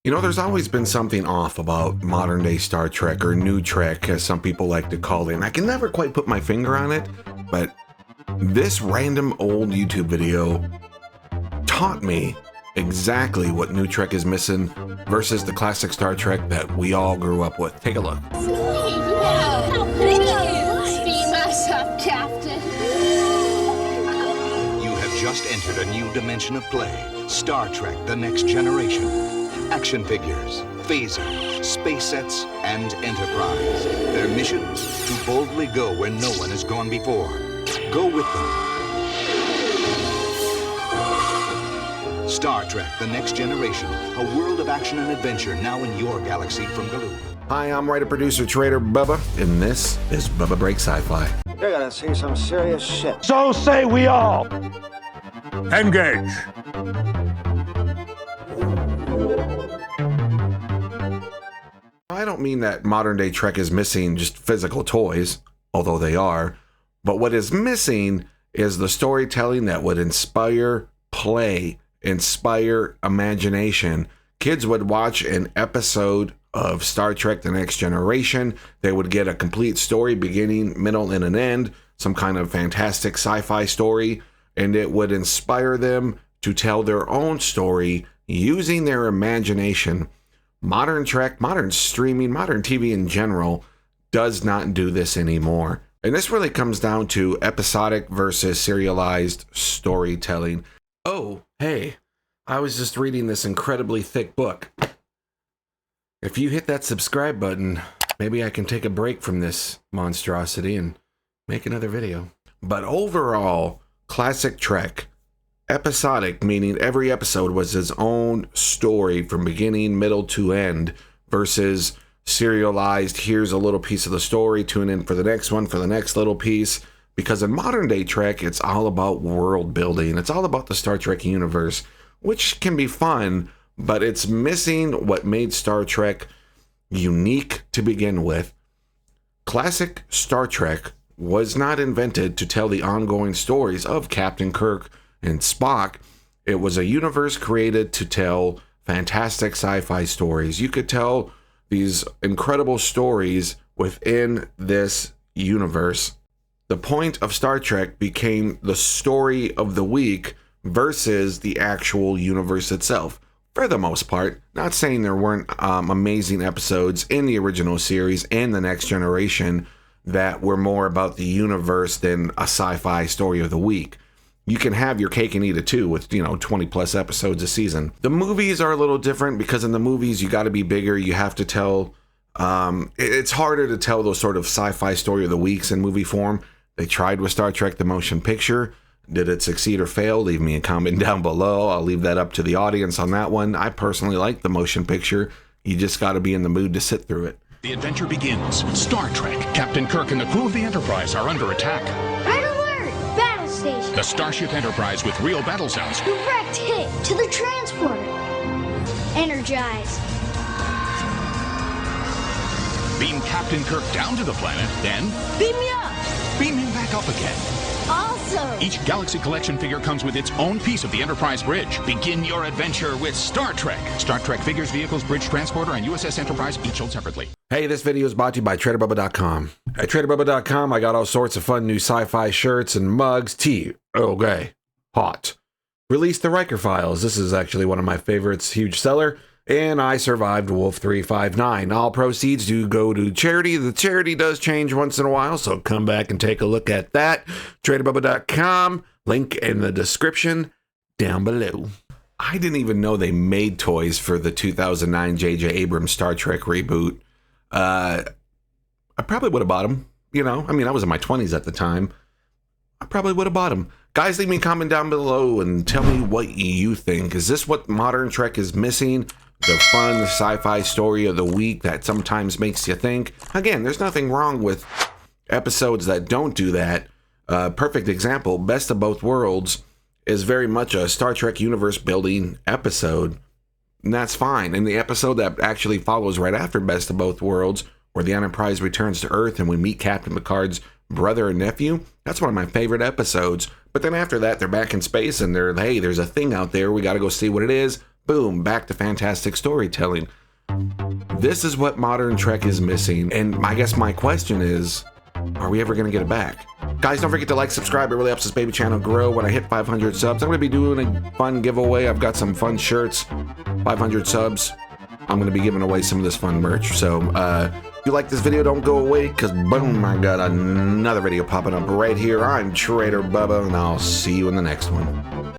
You know, there's always been something off about modern day Star Trek, or New Trek, as some people like to call it. And I can never quite put my finger on it, but this random old YouTube video taught me exactly what New Trek is missing versus the classic Star Trek that we all grew up with. Take a look. Wow, how pretty it is! Beam us up, Captain. You have just entered a new dimension of play. Star Trek: The Next Generation. Action figures, phasers, space sets, and Enterprise. Their mission? To boldly go where no one has gone before. Go with them. Star Trek: The Next Generation. A world of action and adventure now in your galaxy from Galoob. Hi, I'm writer-producer Trader Bubba, and this is Bubba Breaks Sci-Fi. You're gonna see some serious shit. So say we all. Engage. I don't mean that modern day Trek is missing just physical toys, although they are, but what is missing is the storytelling that would inspire play, inspire imagination. Kids would watch an episode of Star Trek: The Next Generation. They would get a complete story, beginning, middle, and an end, some kind of fantastic sci-fi story, and it would inspire them to tell their own story using their imagination. Modern Trek, modern streaming, modern TV in general does not do this anymore. And this really comes down to episodic versus serialized storytelling. Oh, hey, I was just reading this incredibly thick book. If you hit that subscribe button, maybe I can take a break from this monstrosity and make another video. But overall, classic Trek, episodic, meaning every episode was its own story from beginning, middle to end, versus serialized, here's a little piece of the story, tune in for the next one, for the next little piece. Because in modern day Trek, it's all about world building. It's all about the Star Trek universe, which can be fun, but it's missing what made Star Trek unique to begin with. Classic Star Trek was not invented to tell the ongoing stories of Captain Kirk and Spock. It was a universe created to tell fantastic sci-fi stories. You could tell these incredible stories within this universe. The point of Star Trek became the story of the week versus the actual universe itself. For the most part, not saying there weren't amazing episodes in the original series and The Next Generation that were more about the universe than a sci-fi story of the week. You can have your cake and eat it too with, 20 plus episodes a season. The movies are a little different because in the movies, you got to be bigger. You have to tell, it's harder to tell those sort of sci-fi story of the weeks in movie form. They tried with Star Trek: The Motion Picture. Did it succeed or fail? Leave me a comment down below. I'll leave that up to the audience on that one. I personally like the motion picture. You just got to be in the mood to sit through it. The adventure begins. Star Trek. Captain Kirk and the crew of the Enterprise are under attack. Red alert! Battle station! The Starship Enterprise with real battle sounds. Direct hit to the transporter. Energize. Beam Captain Kirk down to the planet, then Beam me up! beam him back up again. Awesome! Each Galaxy Collection figure comes with its own piece of the Enterprise bridge. Begin your adventure with Star Trek. Star Trek figures, vehicles, bridge transporter, and USS Enterprise each sold separately. Hey, this video is brought to you by TraderBubba.com. At TraderBubba.com, I got all sorts of fun new sci-fi shirts and mugs. Tea. Okay. Hot. Released the Riker Files. This is actually one of my favorites. Huge seller. And I survived Wolf 359. All proceeds do go to charity. The charity does change once in a while, so come back and take a look at that. TraderBubba.com. Link in the description down below. I didn't even know they made toys for the 2009 J.J. Abrams Star Trek reboot. I probably would have bought them. I was in my 20s at the time. I probably would have bought them. Guys, leave me a comment down below and tell me what you think. Is this what modern Trek is missing? The fun sci-fi story of the week that sometimes makes you think? Again, there's nothing wrong with episodes that don't do that. Perfect example, Best of Both Worlds is very much a Star Trek universe building episode. And that's fine. And the episode that actually follows right after Best of Both Worlds, where the Enterprise returns to Earth and we meet Captain Picard's brother and nephew, that's one of my favorite episodes. But then after that, they're back in space and hey, there's a thing out there. We got to go see what it is. boom, back to fantastic storytelling. This is what modern Trek is missing, and I guess my question is, are we ever going to get it back? Guys, don't forget to like, subscribe. It really helps this baby channel grow. When I hit 500 subs, I'm going to be doing a fun giveaway. I've got some fun shirts. 500 subs, I'm going to be giving away some of this fun merch. So if you like this video, don't go away, because boom, I got another video popping up right here. I'm Trader Bubba, and I'll see you in the next one.